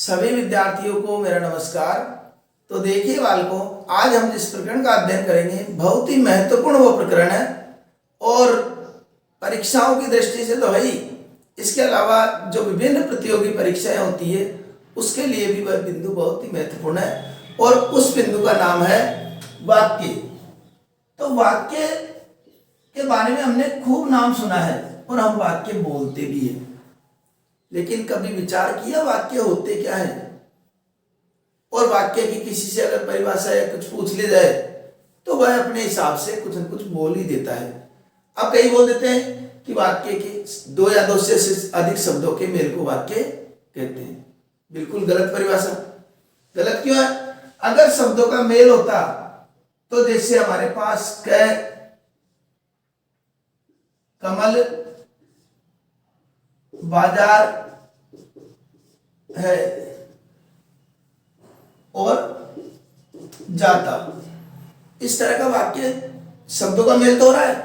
सभी विद्यार्थियों को मेरा नमस्कार। तो देखिए बालकों, आज हम जिस प्रकरण का अध्ययन करेंगे बहुत ही महत्वपूर्ण वो प्रकरण है और परीक्षाओं की दृष्टि से तो है ही, इसके अलावा जो विभिन्न प्रतियोगी परीक्षाएं होती है उसके लिए भी वह बिंदु बहुत ही महत्वपूर्ण है और उस बिंदु का नाम है वाक्य। तो वाक्य के बारे में हमने खूब नाम सुना है और हम वाक्य बोलते भी हैं, लेकिन कभी विचार किया वाक्य होते क्या है? और वाक्य की किसी से अगर परिभाषा या कुछ पूछ लिया जाए तो वह अपने हिसाब से कुछ न कुछ बोल ही देता है। अब कई बोल देते हैं कि वाक्य के दो या दो से अधिक शब्दों के मेल को वाक्य कहते हैं। बिल्कुल गलत परिभाषा। गलत क्यों है? अगर शब्दों का मेल होता तो जैसे हमारे पास कमल, बाजार है और जाता, इस तरह का वाक्य शब्दों का मेल तो हो रहा है,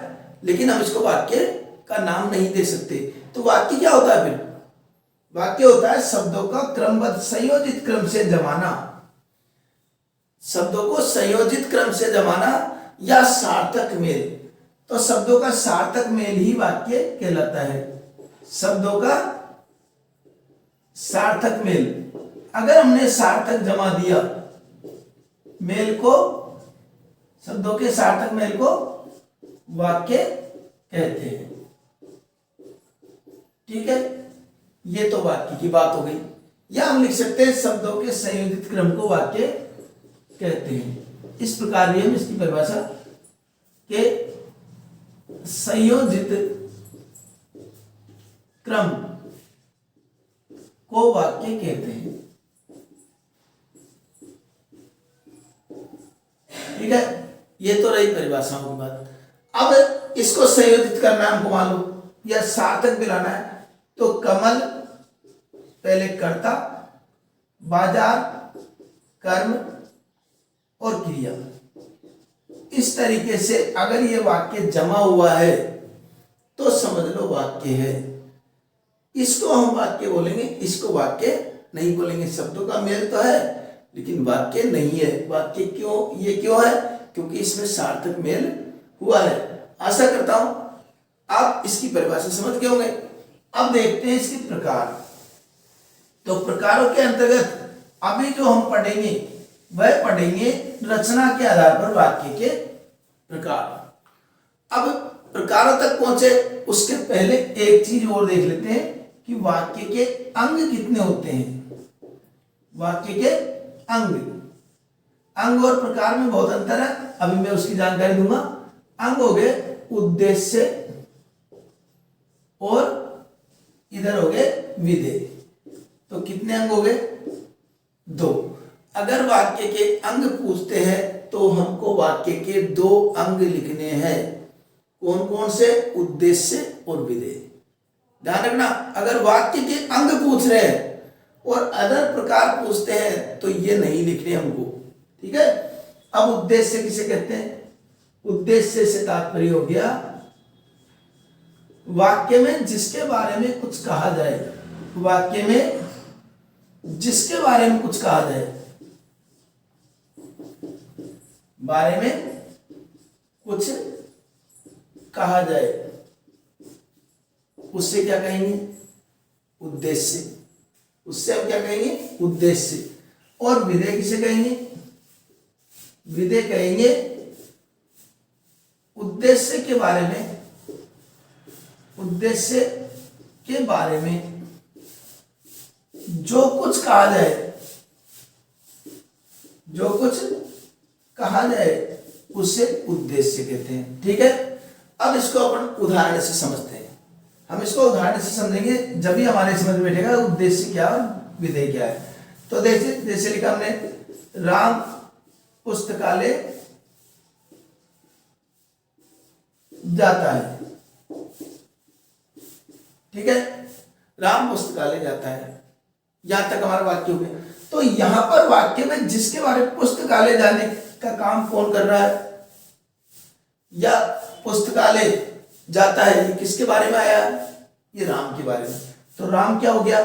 लेकिन हम इसको वाक्य का नाम नहीं दे सकते। तो वाक्य क्या होता है फिर? वाक्य होता है शब्दों का क्रमबद्ध संयोजित क्रम से जमाना, शब्दों को संयोजित क्रम से जमाना या सार्थक मेल। तो शब्दों का सार्थक मेल ही वाक्य कहलाता है। शब्दों का सार्थक मेल, अगर हमने सार्थक जमा दिया मेल को, शब्दों के सार्थक मेल को वाक्य कहते हैं। ठीक है, ये तो वाक्य की बात हो गई। या हम लिख सकते हैं शब्दों के संयोजित क्रम को वाक्य कहते हैं। इस प्रकार भी हम इसकी परिभाषा के संयोजित क्रम को वाक्य कहते हैं। ठीक है, ये तो रही परिभाषाओं की बात। अब इसको संयोजित करना है हमको, मान लो या सार्थक दिलाना है तो कमल पहले कर्ता, बाजार कर्म और क्रिया। इस तरीके से अगर ये वाक्य जमा हुआ है तो समझ लो वाक्य है। इसको हम वाक्य बोलेंगे, इसको वाक्य नहीं बोलेंगे। शब्दों का मेल तो है लेकिन वाक्य नहीं है। वाक्य क्यों? ये क्यों है? क्योंकि इसमें सार्थक मेल हुआ है। आशा करता हूं आप इसकी परिभाषा समझ गए होंगे। अब देखते हैं इसके प्रकार। तो प्रकारों के अंतर्गत अभी जो हम पढ़ेंगे वह पढ़ेंगे रचना के आधार पर वाक्य के प्रकार। अब प्रकारों तक पहुंचे उसके पहले एक चीज और देख लेते हैं कि वाक्य के अंग कितने होते हैं। वाक्य के अंग और प्रकार में बहुत अंतर है, अभी मैं उसकी जानकारी दूंगा। अंग हो गए उद्देश्य और इधर हो गए विधेय। तो कितने अंग हो गए? 2। अगर वाक्य के अंग पूछते हैं तो हमको वाक्य के 2 अंग लिखने हैं। कौन कौन से? उद्देश्य और विधेय। ध्यान रखना, अगर वाक्य के अंग पूछ रहे हैं और अदर प्रकार पूछते हैं तो ये नहीं लिखने हमको। ठीक है। अब उद्देश्य किसे कहते हैं? उद्देश्य से तात्पर्य हो गया वाक्य में जिसके बारे में कुछ कहा जाए। वाक्य में जिसके बारे में कुछ कहा जाए, बारे में कुछ कहा जाए, उससे क्या कहेंगे? उद्देश्य। उससे हम क्या कहेंगे? उद्देश्य। और विधेय किसे कहेंगे? विधेय कहेंगे उद्देश्य के बारे में, उद्देश्य के बारे में जो कुछ कहा जाए, जो कुछ कहा जाए उसे उद्देश्य कहते हैं। ठीक है। अब इसको अपन उदाहरण से समझते हैं। हम इसको उदाहरण से समझेंगे जब भी हमारे समझ में बैठेगा उद्देश्य क्या और विधेय क्या है। तो जैसे लिखा हमने, राम पुस्तकालय जाता है। ठीक है, राम पुस्तकालय जाता है, यहां तक हमारा वाक्य हो गया। तो यहां पर वाक्य में जिसके बारे में पुस्तकालय जाने का काम कौन कर रहा है या पुस्तकालय जाता है, ये किसके बारे में आया? ये राम के बारे में। तो राम क्या हो गया?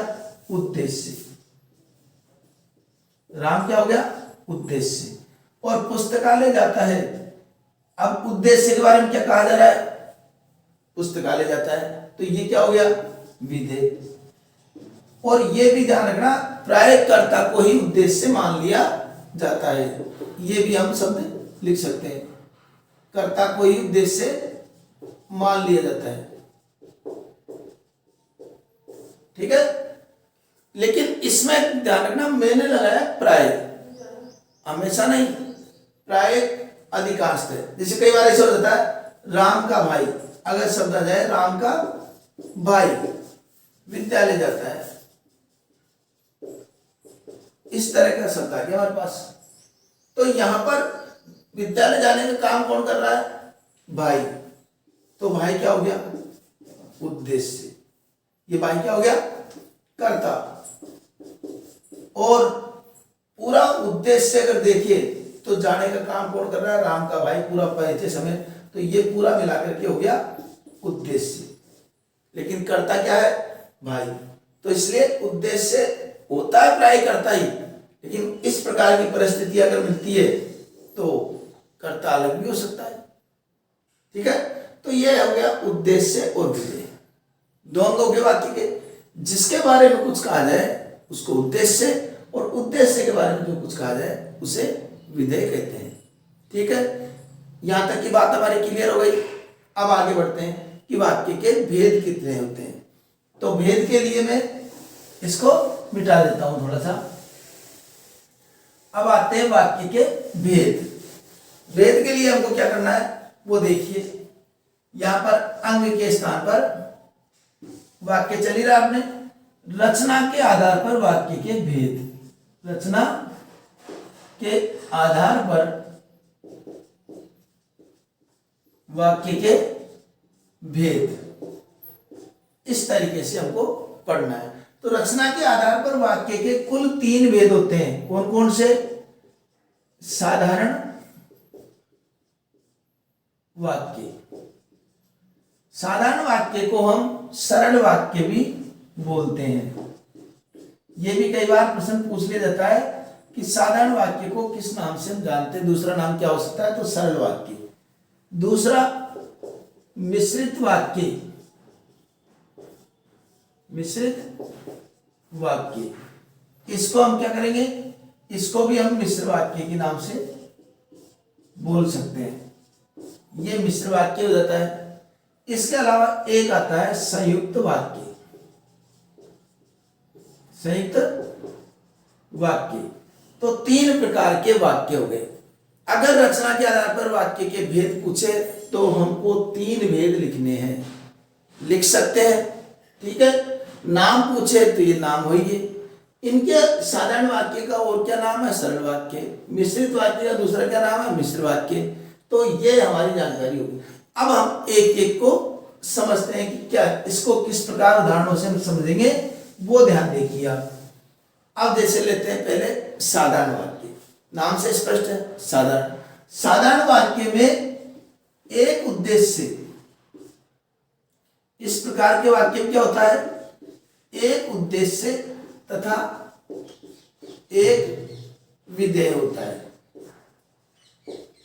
उद्देश्य। राम क्या हो गया? उद्देश्य। और पुस्तकालय जाता है, अब उद्देश्य के बारे में क्या कहा जा रहा है? पुस्तकालय जाता है, तो ये क्या हो गया? विधेय। और ये भी ध्यान रखना, प्राय कर्ता को ही उद्देश्य मान लिया जाता है, ये भी हम शब्द लिख सकते हैं, कर्ता को ही उद्देश्य मान लिया जाता है। ठीक है, लेकिन इसमें ध्यान रखना, मैंने लगाया प्राय, हमेशा नहीं, प्राय अधिकांश है। जैसे कई बार ऐसा हो जाता है, राम का भाई, अगर शब्द आ जाए राम का भाई विद्यालय जाता है, इस तरह का शब्द आ गया हमारे पास। तो यहां पर विद्यालय जाने का काम कौन कर रहा है? भाई। तो भाई क्या हो गया? उद्देश्य। ये भाई क्या हो गया? कर्ता। और पूरा उद्देश्य अगर देखिए तो जाने का काम कौन कर रहा है? राम का भाई, पूरा परिचय समय, तो ये पूरा मिलाकर के हो गया उद्देश्य। लेकिन कर्ता क्या है? भाई। तो इसलिए उद्देश्य होता है प्राय कर्ता ही, लेकिन इस प्रकार की परिस्थिति अगर मिलती है तो कर्ता अलग भी हो सकता है। ठीक है, तो ये हो गया उद्देश्य और विधेय, दोनों के वाक्य के। जिसके बारे में कुछ कहा जाए उसको उद्देश्य, और उद्देश्य के बारे में जो कुछ कहा जाए उसे विधेय कहते हैं। ठीक है, यहां तक की बात हमारी क्लियर हो गई। अब आगे बढ़ते हैं कि वाक्य के भेद कितने होते हैं। तो भेद के लिए मैं इसको मिटा देता हूं थोड़ा सा। अब आते हैं वाक्य के भेद। भेद के लिए हमको क्या करना है वो देखिए, यहां पर अंग के स्थान पर वाक्य चली रहा आपने, रचना के आधार पर वाक्य के भेद, रचना के आधार पर वाक्य के भेद, इस तरीके से हमको पढ़ना है। तो रचना के आधार पर वाक्य के कुल 3 भेद होते हैं। कौन कौन से? साधारण वाक्य, साधारण वाक्य को हम सरल वाक्य भी बोलते हैं। यह भी कई बार प्रश्न पूछ लिया जाता है कि साधारण वाक्य को किस नाम से हम जानते हैं, दूसरा नाम क्या हो सकता है? तो सरल वाक्य। दूसरा मिश्रित वाक्य, मिश्रित वाक्य, इसको हम क्या करेंगे? इसको भी हम मिश्र वाक्य के नाम से बोल सकते हैं, ये मिश्र वाक्य हो जाता है। इसके अलावा एक आता है संयुक्त वाक्य, संयुक्त वाक्य। तो 3 प्रकार के वाक्य हो गए। अगर रचना के आधार पर वाक्य के भेद पूछे तो हमको 3 भेद लिखने हैं, लिख सकते हैं। ठीक है, नाम पूछे तो ये नाम होइए, इनके साधारण वाक्य का और क्या नाम है? सरल वाक्य। मिश्रित वाक्य का दूसरा क्या नाम है? मिश्र वाक्य। तो ये हमारी जानकारी होगी। अब हम एक एक को समझते हैं कि क्या इसको किस प्रकार उदाहरणों से हम समझेंगे, वो ध्यान देखिए आप। अब जैसे लेते हैं पहले साधारण वाक्य, नाम से स्पष्ट है साधारण। साधारण वाक्य में एक उद्देश्य, इस प्रकार के वाक्य में क्या होता है? एक उद्देश्य तथा एक विधेय होता है,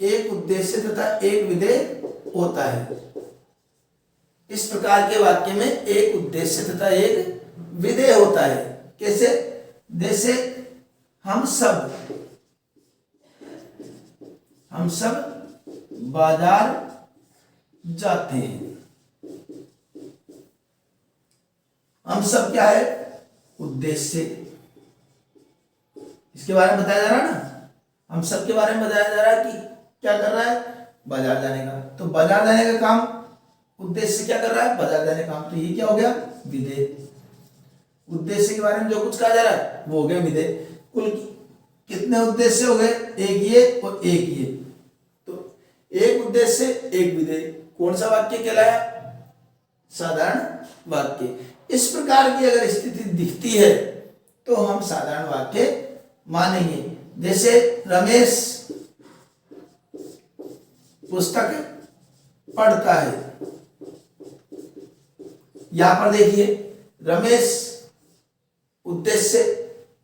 एक उद्देश्य तथा एक विधेय होता है। इस प्रकार के वाक्य में एक उद्देश्य तथा एक विधेय होता है। कैसे? जैसे हम सब बाजार जाते हैं। हम सब क्या है? उद्देश्य। इसके बारे में बताया जा रहा है ना, हम सब के बारे में बताया जा रहा है कि क्या कर रहा है? बाजार जाने का। तो बाजार जाने का काम, उद्देश्य क्या कर रहा है? बाजार जाने का काम। तो ये क्या हो गया? विधेय। उद्देश्य के बारे में जो कुछ कहा जा रहा है वो हो गया विधेय। कुल कितने उद्देश्य हो गए? एक ये और एक ये। तो एक उद्देश्य एक विधेय, कौन सा वाक्य कहलाया? साधारण वाक्य। इस प्रकार की अगर स्थिति दिखती है तो हम साधारण वाक्य मानेंगे। जैसे रमेश पुस्तक पढ़ता है, यहां पर देखिए रमेश उद्देश्य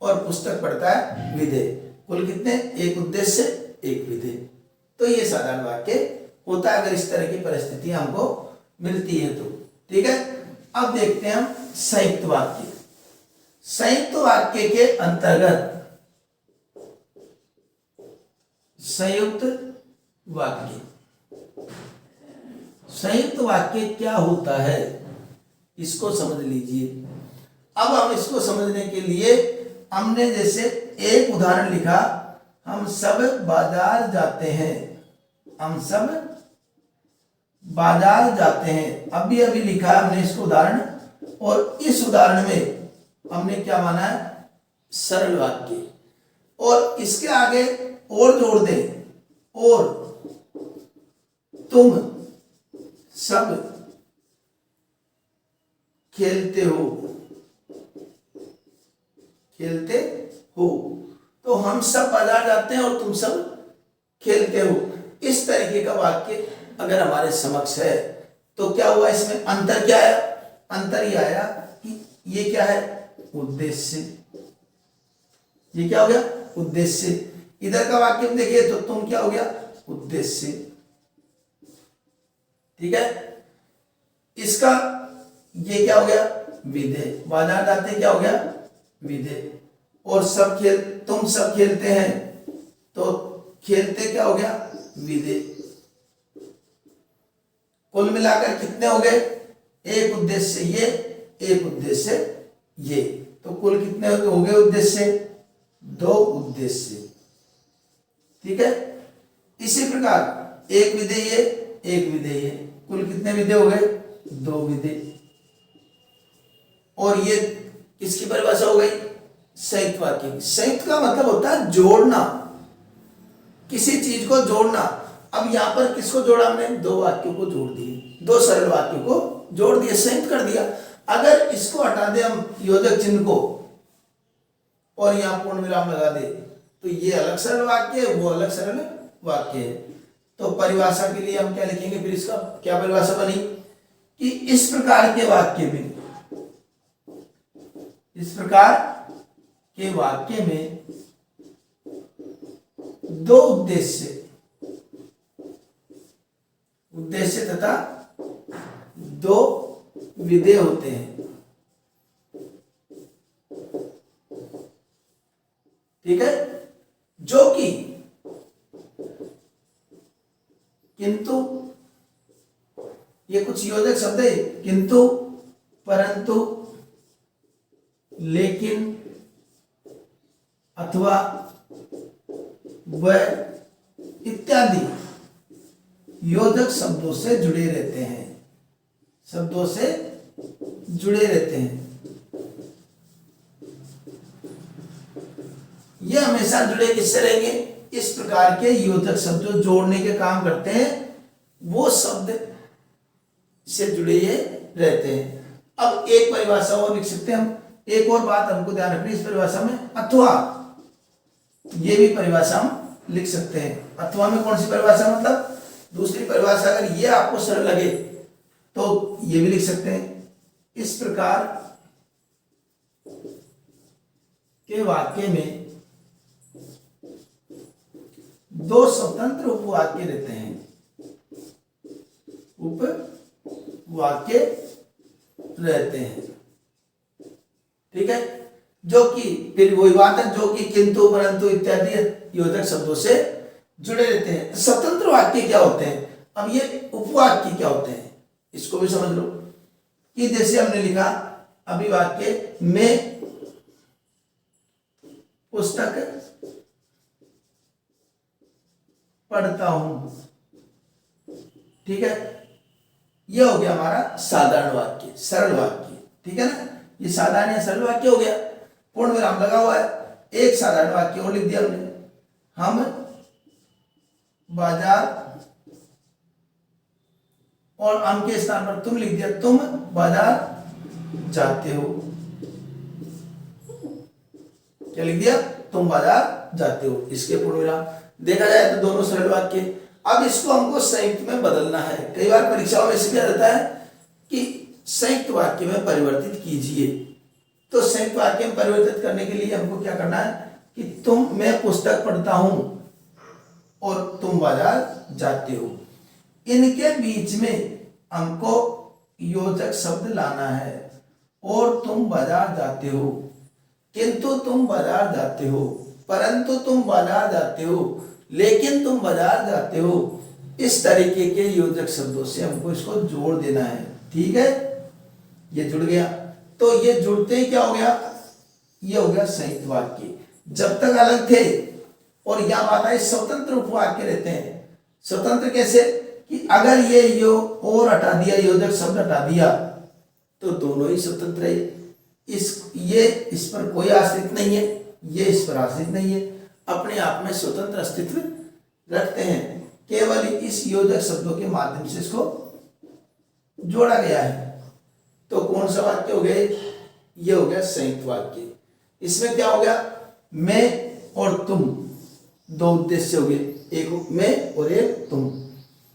और पुस्तक पढ़ता है विधेय। कुल कितने? एक उद्देश्य एक विधेय। तो ये साधारण वाक्य होता है अगर इस तरह की परिस्थिति हमको मिलती है तो। ठीक है, अब देखते हैं हम संयुक्त वाक्य। संयुक्त वाक्य के अंतर्गत संयुक्त वाक्य, संयुक्त वाक्य क्या होता है इसको समझ लीजिए। अब हम इसको समझने के लिए हमने जैसे एक उदाहरण लिखा, हम सब बाजार जाते हैं। हम सब बाजार जाते हैं, अभी अभी लिखा है हमने इसको उदाहरण, और इस उदाहरण में हमने क्या माना है? सरल वाक्य। और इसके आगे और जोड़ दें, और तुम सब खेलते हो। खेलते हो, तो हम सब बाजार जाते हैं और तुम सब खेलते हो। इस तरीके का वाक्य अगर हमारे समक्ष है तो क्या हुआ? इसमें अंतर क्या आया? अंतर ये आया कि ये क्या है? उद्देश्य। ये क्या हो गया? उद्देश्य। इधर का वाक्य में देखिए तो तुम क्या हो गया? उद्देश्य। ठीक है, इसका ये क्या हो गया? विधेय। बाजार जाते क्या हो गया? विधेय। और सब तुम सब खेलते हैं, तो खेलते क्या हो गया? विधेय। कुल मिलाकर कितने हो गए? एक उद्देश्य ये, एक उद्देश्य ये, तो कुल कितने हो गए उद्देश्य? दो उद्देश्य। ठीक है, इसी प्रकार एक विधेय ये, एक विधेय ये, कुल कितने विधेय हो गए? दो विधेय। और ये किसकी परिभाषा हो गई? संयुक्त वाक्य की। संयुक्त का मतलब होता है जोड़ना, किसी चीज को जोड़ना। अब यहां पर किसको जोड़ा हमने? दो वाक्यों को जोड़ दिए, दो सरल वाक्यों को जोड़ दिए, संयुक्त कर दिया। अगर इसको हटा दे हम योजक चिन्ह को और यहां पूर्ण विराम लगा दे, तो ये अलग सरल वाक्य है, वो अलग सरल वाक्य है। तो परिभाषा के लिए हम क्या लिखेंगे? फिर इसका क्या परिभाषा बनी कि इस प्रकार के वाक्य में, इस प्रकार के वाक्य में दो उद्देश्य, उद्देश्य तथा दो विधेय होते हैं। ठीक है, जो कि किंतु, ये कुछ योजक शब्द है, किंतु, परंतु, लेकिन, अथवा, व इत्यादि योजक शब्दों से जुड़े रहते हैं, शब्दों से जुड़े रहते हैं। ये हमेशा जुड़े किससे रहेंगे? इस प्रकार के योजक शब्द जो जोड़ने के काम करते हैं, वो शब्द से जुड़े ये रहते हैं। अब एक परिभाषा और लिख सकते हैं हम। एक और बात हमको ध्यान रखनी इस परिभाषा में, अथवा, ये भी परिभाषा हम लिख सकते हैं। अथवा में कौन सी परिभाषा? मतलब दूसरी परिभाषा। अगर ये आपको सरल लगे तो ये भी लिख सकते हैं। इस प्रकार के वाक्य में दो स्वतंत्र उपवाक्य रहते हैं, उपवाक्य रहते हैं। ठीक है, जो कि फिर वही बात है, जो कि किंतु, परंतु इत्यादि योजक शब्दों से जुड़े रहते हैं। स्वतंत्र वाक्य क्या होते हैं? अब ये उपवाक्य क्या होते हैं इसको भी समझ लो। कि जैसे हमने लिखा अभी वाक्य, मैं पुस्तक पढ़ता हूं। ठीक है, यह हो गया हमारा साधारण वाक्य, सरल वाक्य। ठीक है ना, ये साधारण या सरल वाक्य हो गया, पूर्ण विराम लगा हुआ है। एक साधारण वाक्य और लिख दिया हमने, हम बाजार, और हम के स्थान पर तुम लिख दिया, तुम बाजार जाते हो। क्या लिख दिया? तुम बाजार जाते हो। इसके पूर्ण विराम। देखा जाए तो दोनों सरल वाक्य। अब इसको हमको संयुक्त में बदलना है। कई बार परीक्षाओं में ऐसे क्या रहता है कि संयुक्त वाक्य में परिवर्तित कीजिए, तो संयुक्त वाक्य में परिवर्तित करने के लिए हमको क्या करना है कि मैं पुस्तक पढ़ता हूं और तुम बाजार जाते हो, इनके बीच में हमको योजक शब्द लाना है। और तुम बाजार जाते हो, किंतु तुम बाजार जाते हो, परंतु तुम बाजार जाते हो, लेकिन तुम बाजार जाते हो, इस तरीके के योजक शब्दों से हमको इसको जोड़ देना है। ठीक है, ये जुड़ गया। तो ये जुड़ते ही क्या हो गया, ये हो गया संयुक्त वाक्य। जब तक अलग थे और यह बात है स्वतंत्र उपवाक्य रहते हैं। स्वतंत्र कैसे कि अगर ये यो और हटा दिया, योजक शब्द हटा दिया, तो दोनों ही स्वतंत्र है। इस पर कोई आश्रित नहीं है, ये इस पर आश्रित नहीं है, अपने आप में स्वतंत्र अस्तित्व रखते हैं। केवल इस योजक शब्दों के माध्यम से इसको जोड़ा गया है। तो कौन सा वाक्य हो गए, ये हो गया संयुक्त वाक्य। इसमें क्या हो गया, मैं और तुम दो उद्देश्य हो गए, एक मैं और एक तुम,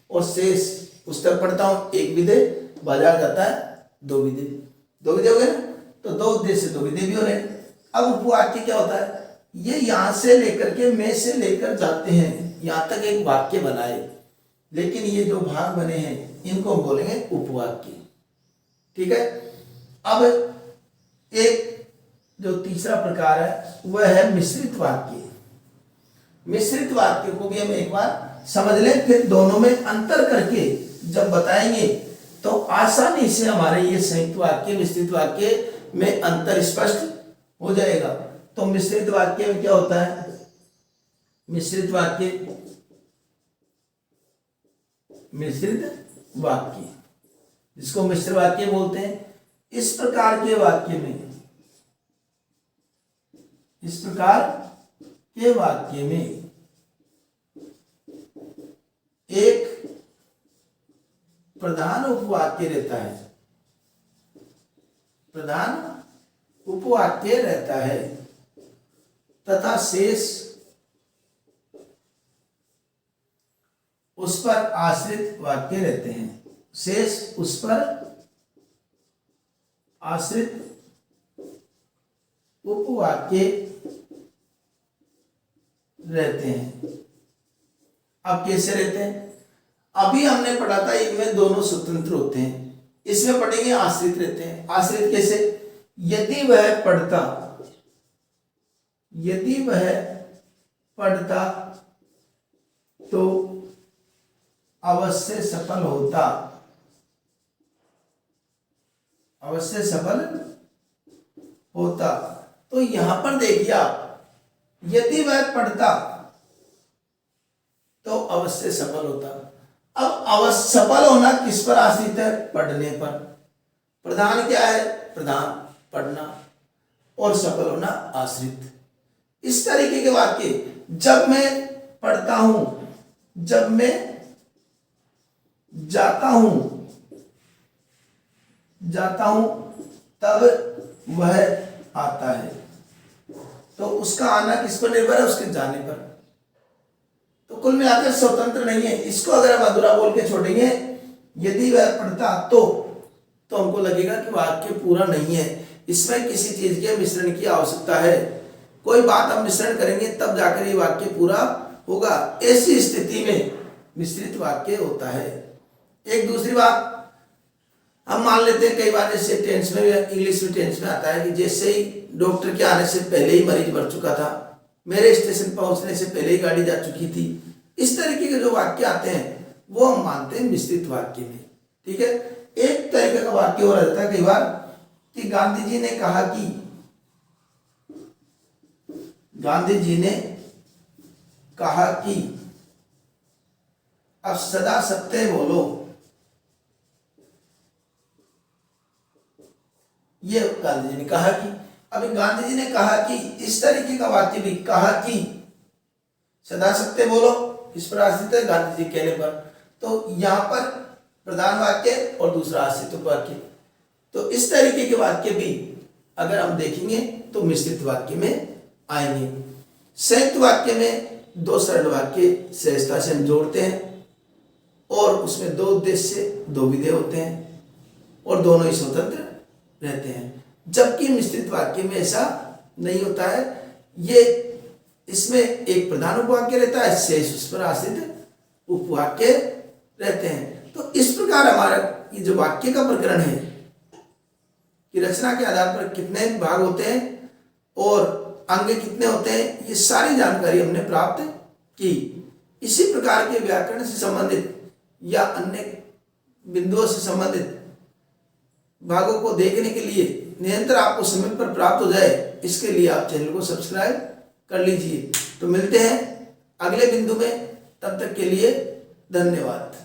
और शेष पुस्तक पढ़ता हूं एक विधेय, बाजार जाता है दो विधेय, दो विधेय हो गए ना। तो दो उद्देश्य दो विधेय भी हो रहे। अब उपवाक्य क्या होता है, ये यहां से लेकर के मैं से लेकर जाते हैं, यहां तक एक वाक्य बनाए, लेकिन ये जो भाग बने हैं इनको हम बोलेंगे उपवाक्य। ठीक है। अब एक जो तीसरा प्रकार है वह है मिश्रित वाक्य। मिश्रित वाक्य को भी हम एक बार समझ लें, फिर दोनों में अंतर करके जब बताएंगे तो आसानी से हमारे ये संयुक्त वाक्य मिश्रित वाक्य में अंतर स्पष्ट हो जाएगा। तो मिश्रित वाक्य में क्या होता है, मिश्रित वाक्य जिसको मिश्र वाक्य बोलते हैं, इस प्रकार के वाक्य में एक प्रधान उपवाक्य रहता है, तथा शेष उस पर आश्रित वाक्य रहते हैं। शेष उस पर आश्रित उपवाक्य रहते हैं। अब कैसे रहते हैं, अभी हमने पढ़ा था इनमें दोनों स्वतंत्र होते हैं, इसमें पढ़ेंगे आश्रित रहते हैं। आश्रित कैसे, यदि वह पढ़ता तो अवश्य सफल होता। तो यहां पर देखिए आप, यदि वह पढ़ता तो अवश्य सफल होता। अब अवश्य सफल होना किस पर आश्रित है, पढ़ने पर। प्रधान क्या है, प्रधान पढ़ना, और सफल होना आश्रित। इस तरीके के वाक्य, जब मैं पढ़ता हूं, जब मैं जाता हूं तब वह आता है। तो उसका आना किस पर निर्भर है, उसके जाने पर। तो कुल मिलाकर स्वतंत्र नहीं है। इसको अगर हम अधूरा बोल के छोड़ेंगे, यदि वह पढ़ता तो हमको लगेगा कि वाक्य पूरा नहीं है, इसमें किसी चीज के मिश्रण की आवश्यकता है। कोई बात हम मिश्रण करेंगे तब जाकर ये वाक्य पूरा होगा। ऐसी स्थिति में मिश्रित वाक्य होता है। एक दूसरी बात हम मान लेते हैं, कई बार जैसे टेंस में, इंग्लिश में टेंस में आता है कि जैसे ही डॉक्टर के आने से पहले ही मरीज मर चुका था, मेरे स्टेशन पहुंचने से पहले ही गाड़ी जा चुकी थी। इस तरीके के जो वाक्य आते हैं वो हम मानते हैं मिश्रित वाक्य में। ठीक है। एक तरीके का वाक्य हो रहता है कई बार कि गांधी जी ने कहा कि अब सदा सत्य बोलो। ये गांधी जी ने कहा कि, अभी गांधी जी ने कहा कि, इस तरीके का वाक्य भी, कहा कि सदा सत्य बोलो, इस पर आश्रित है गांधी जी कहने पर। तो यहां पर प्रधान वाक्य और दूसरा आश्रित वाक्य। तो इस तरीके के वाक्य भी अगर हम देखेंगे तो मिश्रित वाक्य में आएंगे। संयुक्त वाक्य में दो सरल वाक्य सहजता से हम जोड़ते हैं, और उसमें दो उद्देश्य दो विधेय होते हैं, और दोनों ही स्वतंत्र रहते हैं। जबकि मिश्रित वाक्य में ऐसा नहीं होता है। ये इसमें एक प्रधान उपवाक्य रहता है, शेष उस पर आश्रित उपवाक्य रहते हैं। तो इस प्रकार हमारा ये जो वाक्य का प्रकरण है कि रचना के आधार पर कितने भाग होते हैं और अंग कितने होते हैं, ये सारी जानकारी हमने प्राप्त की। इसी प्रकार के व्याकरण से संबंधित या अन्य बिंदुओं से संबंधित भागों को देखने के लिए निरंतर आपको समय पर प्राप्त हो जाए, इसके लिए आप चैनल को सब्सक्राइब कर लीजिए। तो मिलते हैं अगले बिंदु में, तब तक के लिए धन्यवाद।